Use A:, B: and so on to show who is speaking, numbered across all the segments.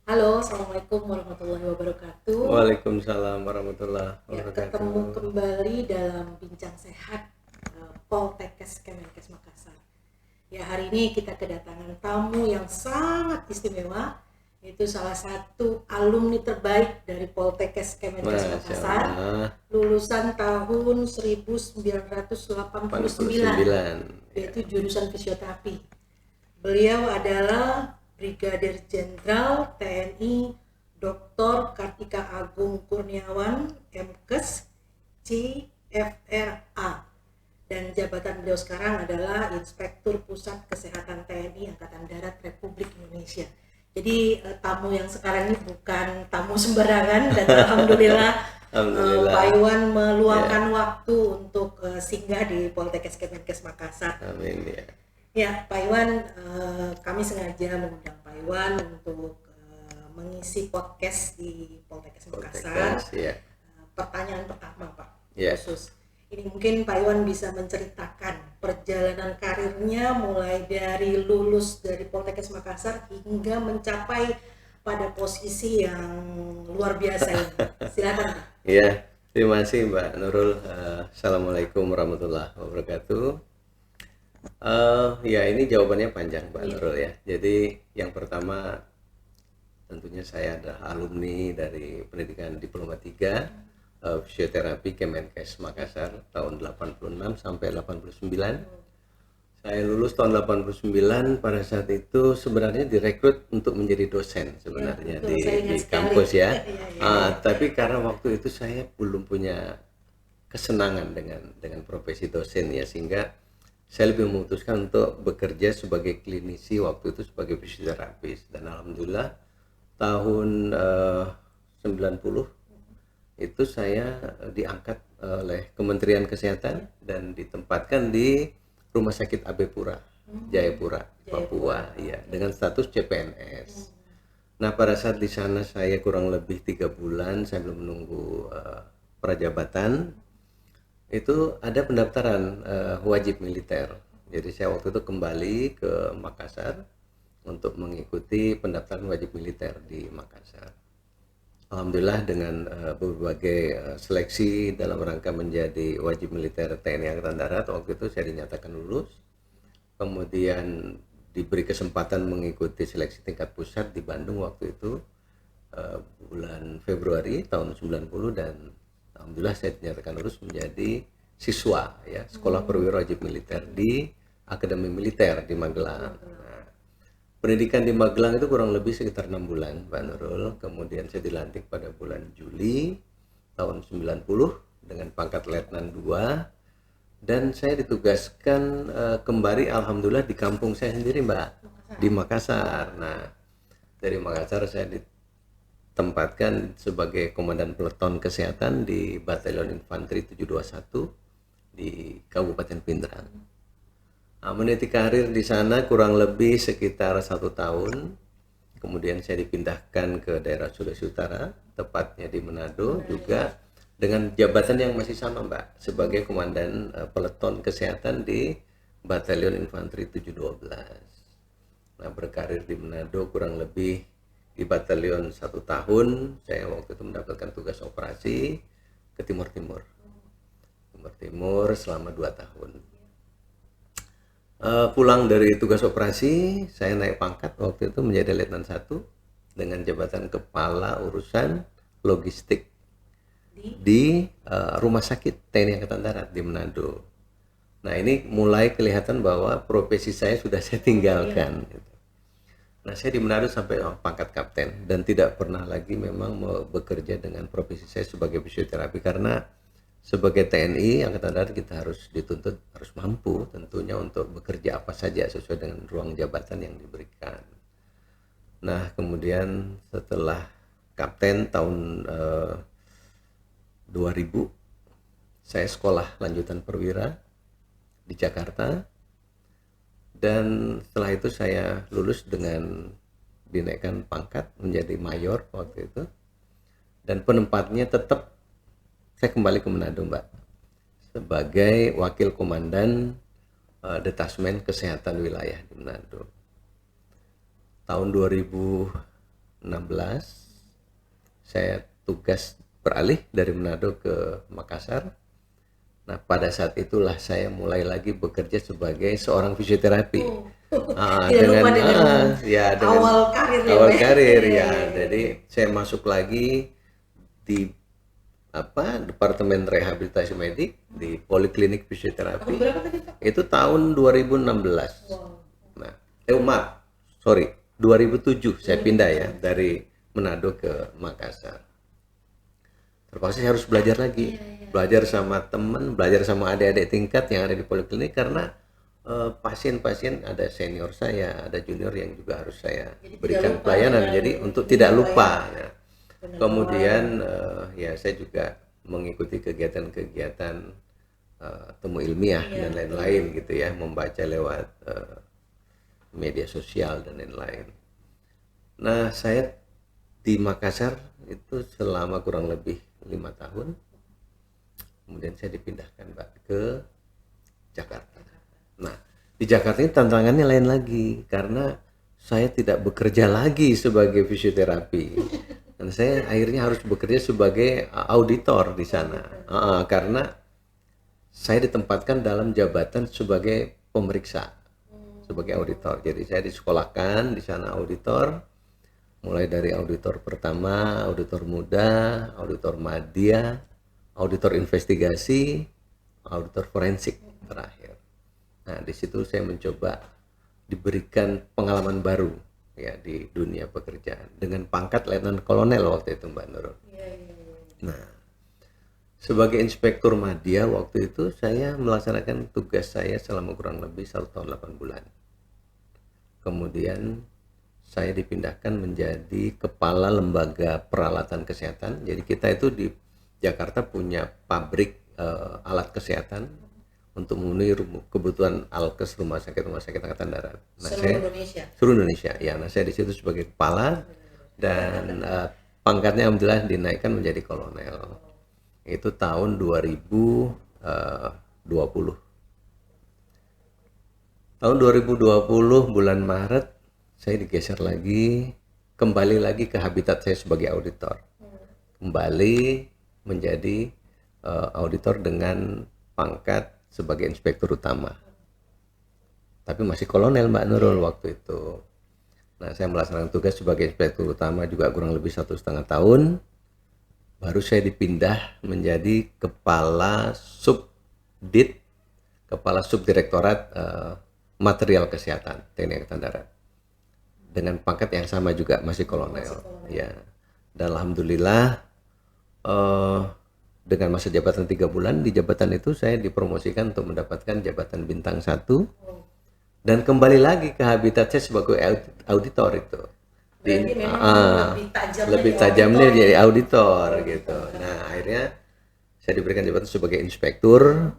A: Halo, Assalamualaikum warahmatullahi wabarakatuh.
B: Waalaikumsalam warahmatullahi
A: Ya,
B: wabarakatuh.
A: ketemu kembali dalam Bincang Sehat Poltekkes Kemenkes Makassar. Ya, hari ini kita kedatangan tamu yang sangat istimewa, yaitu salah satu alumni terbaik dari Poltekkes Kemenkes
B: Masya
A: Makassar,
B: Allah,
A: lulusan tahun 1989,
B: 89. Ya.
A: yaitu jurusan fisioterapi. Beliau adalah Brigadir Jenderal TNI Dr. Kartika Agung Kurniawan, MKes, CFRA. Dan jabatan beliau sekarang adalah Inspektur Pusat Kesehatan TNI Angkatan Darat Republik Indonesia. Jadi tamu yang sekarang ini bukan tamu sembarangan dan alhamdulillah
B: Alhamdulillah.
A: Pak Iwan meluangkan
B: Ya.
A: waktu untuk singgah di Poltekkes Kemenkes Makassar.
B: Amin ya.
A: Ya, Pak Iwan, kami sengaja mengundang Pak Iwan untuk mengisi podcast di Poltekkes Makassar.
B: Poltekkes ya.
A: Pertanyaan pertama, Pak,
B: Ya.
A: khusus. Ini mungkin Pak Iwan bisa menceritakan perjalanan karirnya mulai dari lulus dari Poltekkes Makassar hingga mencapai pada posisi yang luar biasa ini. Silakan, Pak.
B: Ya. Terima kasih Mbak Nurul. Assalamualaikum warahmatullahi wabarakatuh. Ya ini jawabannya panjang Mbak Nurul ya. Jadi yang pertama tentunya saya adalah alumni dari pendidikan Diploma 3 Fisioterapi Kemenkes Makassar tahun 86 sampai 89. Saya lulus tahun 89, pada saat itu sebenarnya direkrut untuk menjadi dosen sebenarnya
A: Ya, betul, saya
B: di
A: ingat sekali.
B: kampus ya.
A: Ya.
B: Tapi karena waktu itu saya belum punya kesenangan dengan profesi dosen ya, sehingga saya lebih memutuskan untuk bekerja sebagai klinisi waktu itu sebagai fisioterapis, dan alhamdulillah tahun 90 itu saya diangkat oleh Kementerian Kesehatan dan ditempatkan di Rumah Sakit AB Pura, Jayapura, Papua, ya, dengan status CPNS. Nah, pada saat di sana saya kurang lebih 3 bulan, saya belum menunggu prajabatan. Itu ada pendaftaran wajib militer. Jadi saya waktu itu kembali ke Makassar untuk mengikuti pendaftaran wajib militer di Makassar. Alhamdulillah dengan berbagai seleksi dalam rangka menjadi wajib militer TNI Angkatan Darat, waktu itu saya dinyatakan lulus. Kemudian diberi kesempatan mengikuti seleksi tingkat pusat di Bandung waktu itu bulan Februari tahun 90, dan alhamdulillah saya dinyatakan lulus menjadi siswa ya Sekolah Perwira Wajib Militer di Akademi Militer di Magelang. Pendidikan di Magelang itu kurang lebih sekitar 6 bulan, Pak Nurul. Kemudian saya dilantik pada bulan Juli tahun 90 dengan pangkat Letnan 2, dan saya ditugaskan kembali alhamdulillah di kampung saya sendiri, Mbak, di Makassar. Nah, dari Makassar saya ditempatkan sebagai komandan peleton kesehatan di Batalion Infanteri 721 di Kabupaten Pindrang. Meniti karir di sana kurang lebih sekitar 1 tahun. Kemudian saya dipindahkan ke daerah Sulawesi Utara, tepatnya di Manado, juga dengan jabatan yang masih sama, Mbak, sebagai komandan peleton kesehatan di Batalion Infanteri 712. Nah, berkarir di Manado kurang lebih di batalion 1 tahun. Saya waktu itu mendapatkan tugas operasi ke Timur Timur selama 2 tahun. Pulang dari tugas operasi, saya naik pangkat waktu itu menjadi Letnan 1 dengan jabatan Kepala Urusan Logistik di Rumah Sakit TNI Angkatan Darat di Manado. Nah, ini mulai kelihatan bahwa profesi saya sudah saya tinggalkan. Nah, saya di Manado sampai pangkat kapten dan tidak pernah lagi memang bekerja dengan profesi saya sebagai fisioterapi, karena sebagai TNI Angkatan Darat kita harus dituntut harus mampu tentunya untuk bekerja apa saja sesuai dengan ruang jabatan yang diberikan. Nah, kemudian setelah kapten tahun 2000 saya sekolah lanjutan perwira di Jakarta, dan setelah itu saya lulus dengan dinaikkan pangkat menjadi mayor waktu itu, dan penempatnya tetap saya kembali ke Manado, Mbak, sebagai wakil komandan detasmen kesehatan wilayah di Manado. Tahun 2000 saya tugas beralih dari Manado ke Makassar. Nah, pada saat itulah saya mulai lagi bekerja sebagai seorang fisioterapi.
A: Tidak lupa dengan awal karir ya,
B: awal
A: Pak.
B: karir
A: Iya,
B: ya.
A: iya, iya.
B: Jadi saya masuk lagi di Departemen Rehabilitasi Medik di Poliklinik
A: Tahun
B: Fisioterapi.
A: berapa tadi, Pak?
B: Itu tahun 2016.
A: Wow.
B: Nah, maaf, sorry, 2007 saya pindah ya dari Manado ke Makassar. Terpaksa saya harus belajar lagi, belajar sama teman, belajar sama adik-adik tingkat yang ada di poliklinik karena pasien-pasien ada senior saya, ada junior yang juga harus saya
A: Jadi tidak
B: berikan
A: lupa
B: pelayanan.
A: dengan
B: Jadi untuk tidak lupa.
A: pelayanan.
B: Nah,
A: Benar.
B: kemudian ya saya juga mengikuti kegiatan-kegiatan temu ilmiah dan lain-lain gitu ya, membaca lewat media sosial dan lain-lain. Nah, saya di Makassar itu selama kurang lebih 5 tahun. Kemudian saya dipindahkan Mbak ke Jakarta. Nah, di Jakarta ini tantangannya lain lagi karena saya tidak bekerja lagi sebagai fisioterapi. Dan saya akhirnya harus bekerja sebagai auditor di sana. Karena saya ditempatkan dalam jabatan sebagai pemeriksa, sebagai auditor. Jadi saya disekolahkan di sana auditor, mulai dari auditor pertama, auditor muda, auditor madya, auditor investigasi, auditor forensik terakhir. Nah, di situ saya mencoba diberikan pengalaman baru ya di dunia pekerjaan dengan pangkat letnan kolonel waktu itu Mbak Nurul. Nah, sebagai inspektur madya waktu itu saya melaksanakan tugas saya selama kurang lebih 1 tahun 8 bulan. Kemudian saya dipindahkan menjadi kepala lembaga peralatan kesehatan. Jadi kita itu di Jakarta punya pabrik alat kesehatan untuk memenuhi kebutuhan alkes rumah sakit angkatan darat. Nah, seluruh Indonesia. Ya, nah saya di situ sebagai kepala dan pangkatnya alhamdulillah dinaikkan menjadi kolonel. Itu tahun 2020. Tahun 2020 bulan Maret saya digeser lagi, kembali lagi ke habitat saya sebagai auditor. Kembali menjadi auditor dengan pangkat sebagai inspektur utama. Tapi masih kolonel Mbak Nurul waktu itu. Nah, saya melaksanakan tugas sebagai inspektur utama juga kurang lebih 1,5 tahun. Baru saya dipindah menjadi kepala subdit, kepala subdirektorat material kesehatan TNI Angkatan Darat. Dengan pangkat yang sama juga masih kolonel. Ya. Dan alhamdulillah dengan masa jabatan 3 bulan, di jabatan itu saya dipromosikan untuk mendapatkan jabatan bintang 1 dan kembali lagi ke habitat saya sebagai auditor itu.
A: Berarti memang
B: lebih tajamnya jadi auditor gitu. Nah, akhirnya saya diberikan jabatan sebagai inspektur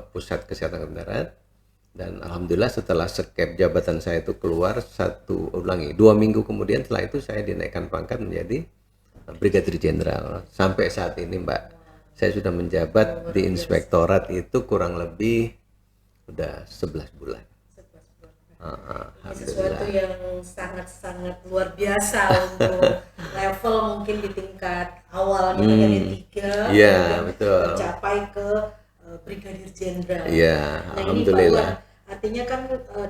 B: pusat kesehatan angkatan darat, dan alhamdulillah setelah skep jabatan saya itu keluar 2 minggu kemudian setelah itu saya dinaikkan pangkat menjadi brigadir jenderal. Sampai saat ini Mbak, saya sudah menjabat di inspektorat itu kurang lebih udah 11 bulan.
A: Sesuatu yang sangat-sangat luar biasa untuk level mungkin di tingkat awalnya dari 3
B: betul.
A: mencapai ke brigadir jenderal.
B: Nah,
A: Ini
B: alhamdulillah.
A: Pak Iwan, artinya kan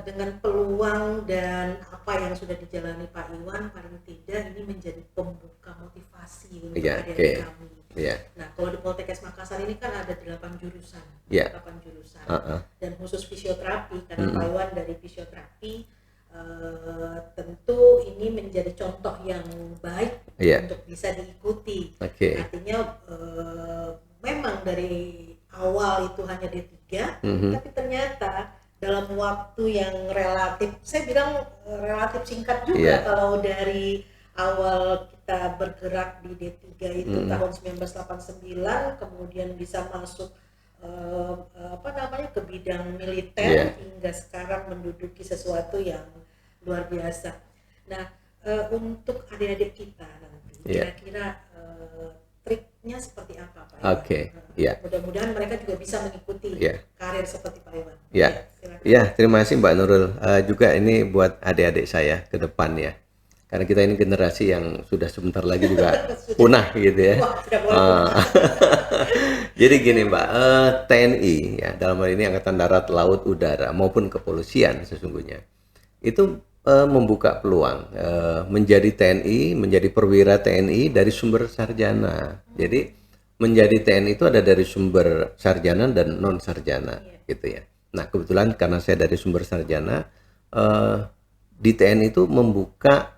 A: dengan peluang dan apa yang sudah dijalani Pak Iwan, paling tidak ini menjadi pembuka motivasi untuk adik-adik kami. Nah, kalau di Poltekkes Makassar ini kan ada 8 jurusan, 8 jurusan, dan khusus fisioterapi karena Pak Iwan dari fisioterapi, tentu ini menjadi contoh yang baik untuk bisa diikuti. Artinya memang dari awal itu hanya D3, tapi ternyata dalam waktu yang relatif, saya bilang relatif singkat juga, kalau dari awal kita bergerak di D3 itu tahun 1989, kemudian bisa masuk ke bidang militer hingga sekarang menduduki sesuatu yang luar biasa. Nah, untuk adik-adik kita nanti kira-kira triknya seperti apa Pak Iwan? Mudah-mudahan mereka juga bisa mengikuti karir seperti Pak Iwan.
B: Terima kasih Mbak Nurul. Juga ini buat adik-adik saya ke depan ya. Karena kita ini generasi yang sudah sebentar lagi juga punah gitu ya.
A: Wah, sudah mulai
B: Ah. Jadi gini Mbak, TNI ya dalam hal ini Angkatan Darat, Laut, Udara maupun kepolisian sesungguhnya itu membuka peluang menjadi TNI, menjadi perwira TNI dari sumber sarjana. Jadi menjadi TNI itu ada dari sumber sarjana dan non sarjana gitu ya. Nah kebetulan karena saya dari sumber sarjana, eh, di TNI itu membuka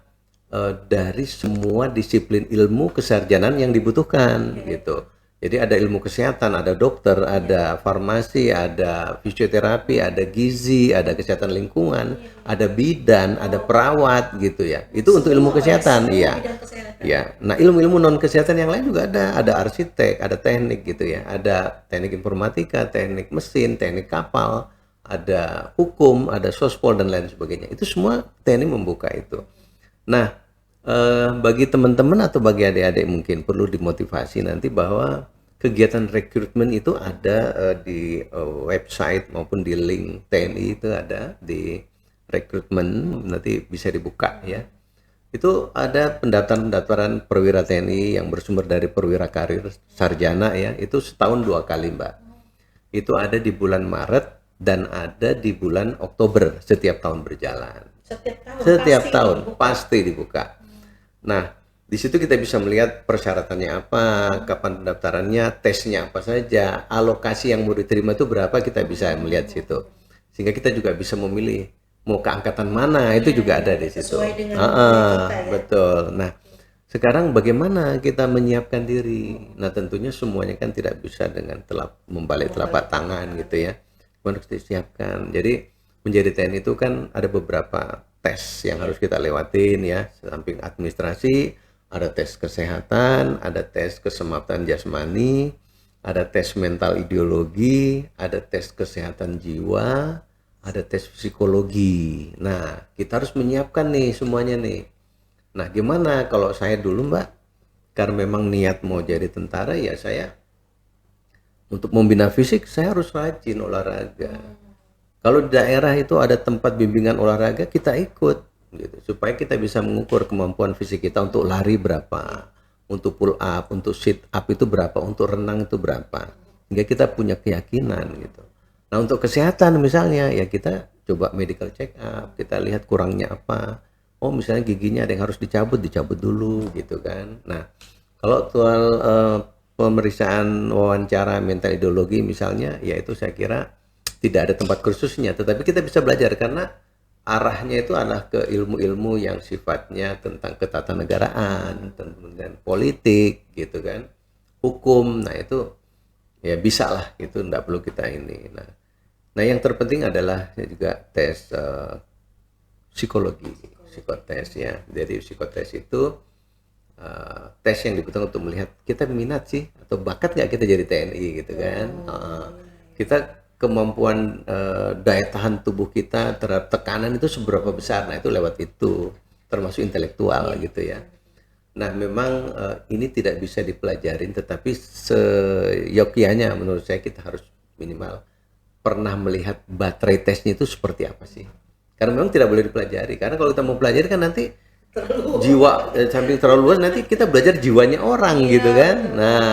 B: dari semua disiplin ilmu kesarjanaan yang dibutuhkan gitu. Jadi ada ilmu kesehatan, ada dokter, ada farmasi, ada fisioterapi, ada gizi, ada kesehatan lingkungan, ada bidan, ada perawat gitu ya. Itu untuk ilmu kesehatan,
A: semua
B: iya.
A: bidang kesehatan.
B: Ya, nah ilmu-ilmu non kesehatan yang lain juga ada arsitek, ada teknik gitu ya, ada teknik informatika, teknik mesin, teknik kapal, ada hukum, ada sospol dan lain sebagainya. Itu semua TNI membuka itu. Nah, bagi teman-teman atau bagi adik-adik mungkin perlu dimotivasi nanti bahwa kegiatan rekrutmen itu ada di website maupun di link TNI itu ada di rekrutmen, nanti bisa dibuka ya. Itu ada pendaftaran perwira TNI yang bersumber dari perwira karir sarjana ya, itu setahun 2 kali Mbak. Itu ada di bulan Maret dan ada di bulan Oktober setiap tahun berjalan. Setiap tahun pasti dibuka. Nah, di situ kita bisa melihat persyaratannya apa, kapan pendaftarannya, tesnya apa saja, alokasi yang mau diterima itu berapa, kita bisa melihat situ. Sehingga kita juga bisa memilih mau ke angkatan mana, itu juga ada di situ.
A: Sesuai dengan kita ya.
B: Betul. Nah, sekarang bagaimana kita menyiapkan diri? Nah, tentunya semuanya kan tidak bisa dengan membalik telapak tangan gitu ya. Harus disiapkan. Jadi menjadi TNI itu kan ada beberapa tes yang harus kita lewatin ya. Samping administrasi, ada tes kesehatan, ada tes keselamatan jasmani, ada tes mental ideologi, ada tes kesehatan jiwa, ada tes psikologi. Nah, kita harus menyiapkan nih semuanya nih. Nah, gimana kalau saya dulu Mbak? Karena memang niat mau jadi tentara ya saya untuk membina fisik saya harus rajin olahraga. Kalau di daerah itu ada tempat bimbingan olahraga kita ikut gitu supaya kita bisa mengukur kemampuan fisik kita untuk lari berapa, untuk pull up, untuk sit up itu berapa, untuk renang itu berapa. Hingga kita punya keyakinan gitu. Nah, untuk kesehatan misalnya ya kita coba medical check up, kita lihat kurangnya apa. Oh, misalnya giginya ada yang harus dicabut dulu gitu kan. Nah, kalau soal pemeriksaan wawancara mental ideologi misalnya, ya itu saya kira tidak ada tempat kursusnya, tetapi kita bisa belajar karena arahnya itu adalah ke ilmu-ilmu yang sifatnya tentang ketatanegaraan, tentang politik gitu kan, hukum. Nah itu ya bisa lah, itu enggak perlu kita ini. Nah yang terpenting adalah juga tes psikologi, psikotes ya. Jadi psikotes itu tes yang dibutuhkan untuk melihat kita minat sih atau bakat nggak kita jadi TNI gitu kan. Kita kemampuan daya tahan tubuh kita terhadap tekanan itu seberapa besar. Nah itu lewat itu, termasuk intelektual gitu ya. Nah memang ini tidak bisa dipelajarin, tetapi seyogyanya menurut saya kita harus minimal pernah melihat baterai tesnya itu seperti apa sih. Karena memang tidak boleh dipelajari, karena kalau kita mau pelajari kan nanti jiwa samping terlalu luas, nanti kita belajar jiwanya orang gitu kan. Nah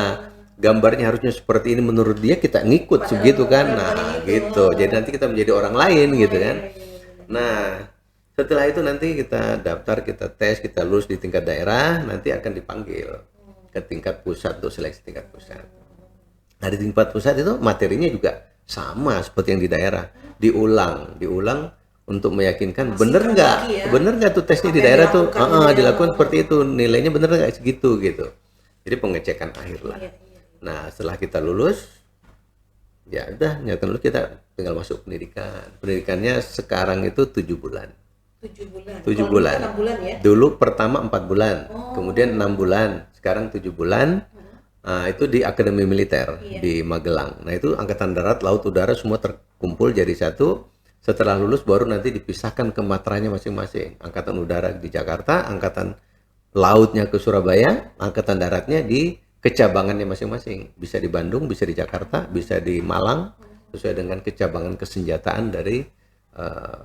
B: gambarnya harusnya seperti ini menurut dia, kita ngikut segitu kan. Nah gitu, jadi nanti kita menjadi orang lain gitu kan. Nah setelah itu nanti kita daftar, kita tes, kita lulus di tingkat daerah, nanti akan dipanggil ke tingkat pusat untuk seleksi tingkat pusat. Nah di tingkat pusat itu materinya juga sama seperti yang di daerah, diulang untuk meyakinkan bener nggak tuh tesnya di daerah tuh dilakukan seperti itu, nilainya bener nggak segitu gitu. Jadi pengecekan akhir lah. Nah setelah kita lulus, ya udah nyata lulus, kita tinggal masuk pendidikan. Pendidikannya sekarang itu 7 bulan. 7 bulan.
A: 6 bulan ya?
B: Dulu pertama 4 bulan, kemudian 6 bulan, sekarang 7 bulan. Nah, itu di Akademi Militer di Magelang. Nah itu Angkatan Darat, Laut, Udara semua terkumpul jadi satu. Setelah lulus baru nanti dipisahkan ke matranya masing-masing. Angkatan Udara di Jakarta, Angkatan Lautnya ke Surabaya, Angkatan Daratnya di kecabangannya masing-masing. Bisa di Bandung, bisa di Jakarta, bisa di Malang, sesuai dengan kecabangan kesenjataan dari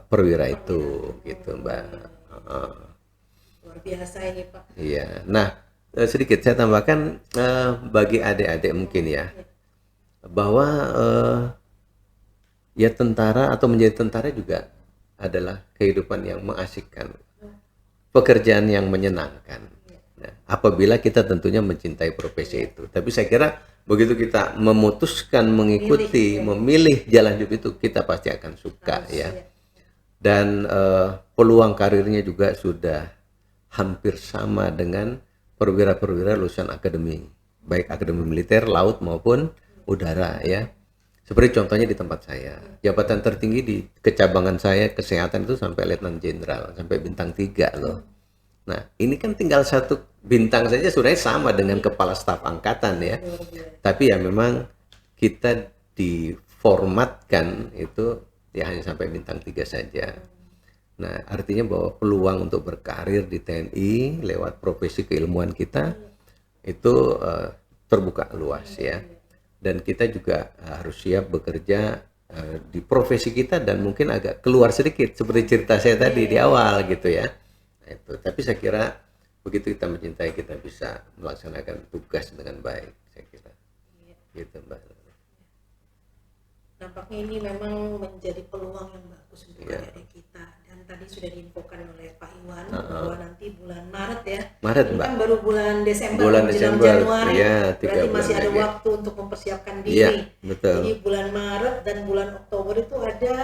B: perwira itu gitu Mbak.
A: luar biasa ini Pak.
B: Iya. Nah, sedikit saya tambahkan bagi adik-adik mungkin ya, bahwa ya tentara atau menjadi tentara juga adalah kehidupan yang mengasyikkan, pekerjaan yang menyenangkan. Nah, apabila kita tentunya mencintai profesi itu. Tapi saya kira begitu kita memutuskan mengikuti, memilih jalan hidup itu, kita pasti akan suka ya. Dan peluang karirnya juga sudah hampir sama dengan perwira-perwira lulusan akademi, baik akademi militer, laut maupun udara ya. Seperti contohnya di tempat saya, jabatan tertinggi di kecabangan saya kesehatan itu sampai letnan jenderal, sampai bintang 3 loh. Nah, ini kan tinggal 1 bintang saja sebenarnya sama dengan kepala staf angkatan ya. Tapi ya memang kita diformatkan itu ya hanya sampai bintang 3 saja. Nah, artinya bahwa peluang untuk berkarir di TNI lewat profesi keilmuan kita itu terbuka luas ya. Dan kita juga harus siap bekerja di profesi kita dan mungkin agak keluar sedikit seperti cerita saya tadi di awal gitu ya. Nah, itu. Tapi saya kira begitu kita mencintai, kita bisa melaksanakan tugas dengan baik, saya kira. Gitu, Mbak.
A: Nampaknya ini memang menjadi peluang yang bagus untuk adik-adik kita. Dan tadi sudah diinfokan oleh Pak Iwan bahwa nanti bulan Maret ya.
B: Maret,
A: ini
B: Mbak.
A: kan baru bulan Desember,
B: Bulan
A: menjelang
B: Desember,
A: Januari.
B: ya, 3
A: berarti masih
B: bulan
A: ada
B: lagi.
A: waktu untuk mempersiapkan diri.
B: Iya, betul.
A: Jadi bulan Maret dan bulan Oktober itu ada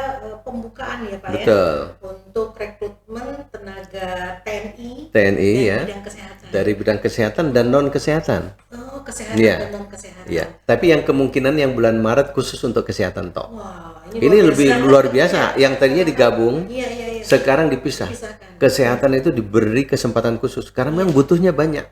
A: pembukaan ya Pak
B: Betul.
A: ya. Untuk rekrutmen tenaga TNI
B: TNI
A: dari
B: ya.
A: bidang kesehatan.
B: Dari bidang kesehatan dan non kesehatan.
A: Oh, kesehatan
B: Iya.
A: dan non kesehatan.
B: Ya, tapi yang kemungkinan yang bulan Maret khusus untuk kesehatan toh.
A: Wah,
B: Ini lebih luar biasa. Yang tadinya digabung,
A: Iya.
B: sekarang dipisah.
A: Dipisahkan.
B: Kesehatan itu diberi kesempatan khusus karena memang butuhnya banyak.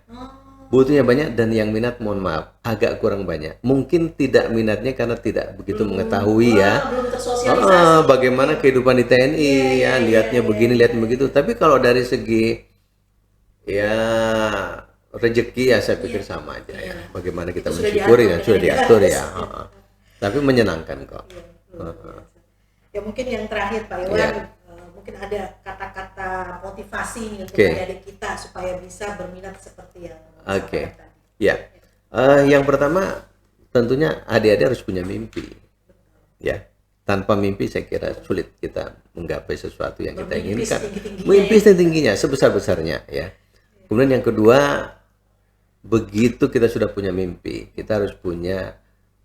B: Butuhnya banyak dan yang minat mohon maaf agak kurang banyak. Mungkin tidak minatnya karena tidak begitu mengetahui ya.
A: Belum tersosialisasi.
B: Bagaimana kehidupan di TNI ya, lihatnya begini, lihat begitu. Tapi kalau dari segi ya rezeki ya saya pikir sama aja ya. Bagaimana kita
A: Itu sudah
B: mensyukuri
A: diatur
B: dan sudah
A: ya.
B: diatur ya. Tapi menyenangkan kok.
A: Ya mungkin yang terakhir Pak Iwan,
B: Iya.
A: mungkin ada kata-kata motivasi nih untuk
B: Oke.
A: adik-adik kita supaya bisa berminat seperti yang
B: Oke.
A: disampaikan tadi.
B: Ya. Yang pertama tentunya adik-adik harus punya mimpi. Ya. Tanpa mimpi saya kira sulit kita menggapai sesuatu yang kita
A: Bermimpi
B: inginkan.
A: setinggi-tingginya
B: Mimpi
A: ya.
B: setingginya, sebesar-besarnya ya. Kemudian yang kedua, begitu kita sudah punya mimpi, kita harus punya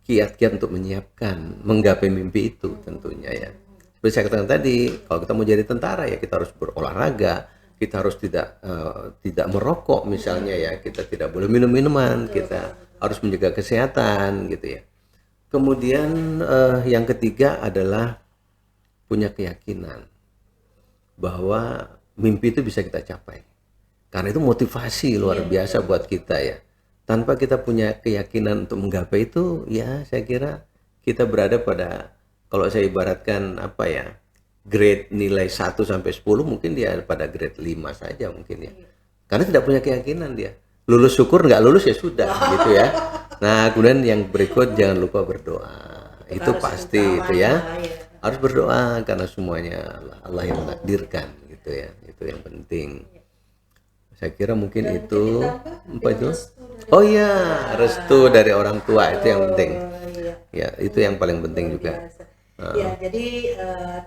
B: kiat-kiat untuk menyiapkan, menggapai mimpi itu tentunya ya. Seperti saya katakan tadi, kalau kita mau jadi tentara ya kita harus berolahraga, kita harus tidak merokok misalnya ya, kita tidak boleh minum minuman, kita harus menjaga kesehatan gitu ya. Kemudian yang ketiga adalah punya keyakinan bahwa mimpi itu bisa kita capai. Karena itu motivasi luar biasa buat kita ya. Tanpa kita punya keyakinan untuk menggapai itu, ya saya kira kita berada pada, kalau saya ibaratkan apa ya, grade nilai 1 sampai 10 mungkin dia pada grade 5 saja mungkin ya. Karena tidak punya keyakinan dia. Lulus syukur, nggak lulus ya sudah gitu ya. Nah, kemudian yang berikut jangan lupa berdoa. Itu
A: harus
B: pasti
A: utama
B: itu ya.
A: ya.
B: Harus berdoa karena semuanya Allah yang menakdirkan gitu ya. Itu yang penting. Saya kira mungkin
A: Dan
B: itu
A: ditambah
B: apa itu?
A: dengan restu dari
B: Oh iya, restu dari orang tua itu yang penting.
A: iya.
B: Ya, itu yang paling penting juga.
A: Biasa. Ya, jadi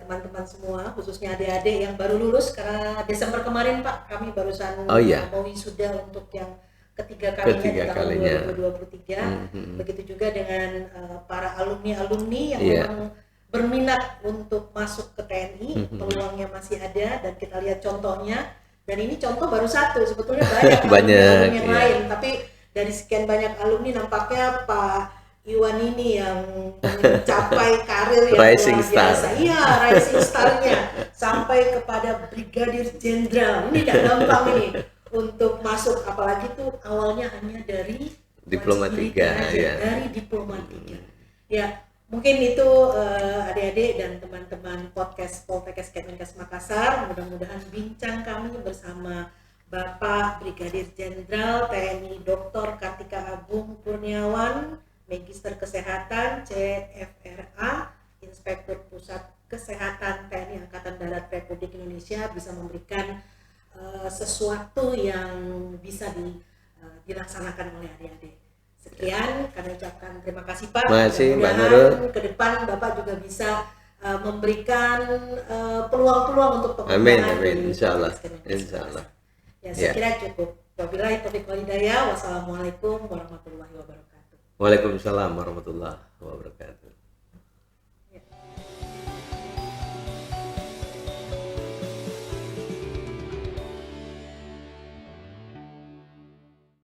A: teman-teman semua, khususnya adik-adik yang baru lulus karena Desember kemarin Pak, kami barusan
B: Oh, iya.
A: mau wisuda untuk yang ketiga kalinya di
B: Ketiga
A: tahun
B: kalinya.
A: 2023. Begitu juga dengan para alumni-alumni yang
B: Iya.
A: memang berminat untuk masuk ke TNI, peluangnya masih ada dan kita lihat contohnya. Dan ini contoh baru satu, sebetulnya banyak alumni yang
B: iya.
A: lain, tapi dari sekian banyak alumni nampaknya Pak Iwan ini yang mencapai karir yang
B: Rising
A: luar biasa.
B: star.
A: Iya, rising star-nya sampai kepada brigadir jenderal. Ini tidak gampang ini untuk masuk, apalagi tuh awalnya hanya dari
B: Diploma
A: wajib
B: 3
A: militer aja,
B: ya.
A: dari diploma 3. Ya, mungkin itu adik-adik dan teman-teman podcast Poltekkes Kemenkes Makassar. Mudah-mudahan bincang kami bersama Bapak Brigadir Jenderal TNI Dr. Kartika Agung Kurniawan, Magister Kesehatan CFRA, Inspektur Pusat Kesehatan TNI Angkatan Darat Republik Indonesia, bisa memberikan sesuatu yang bisa dilaksanakan oleh adik-adik. Sekian kami ucapkan terima kasih Pak.
B: Makasih Mbak Nurul.
A: Mudah-mudahan ke depan Bapak juga bisa memberikan peluang-peluang untuk pengembangan.
B: Amin, insya Allah.
A: Ya, saya kira cukup. Wabillahi taufiq wal hidayah. Wassalamualaikum warahmatullahi wabarakatuh.
B: Waalaikumsalam warahmatullahi wabarakatuh.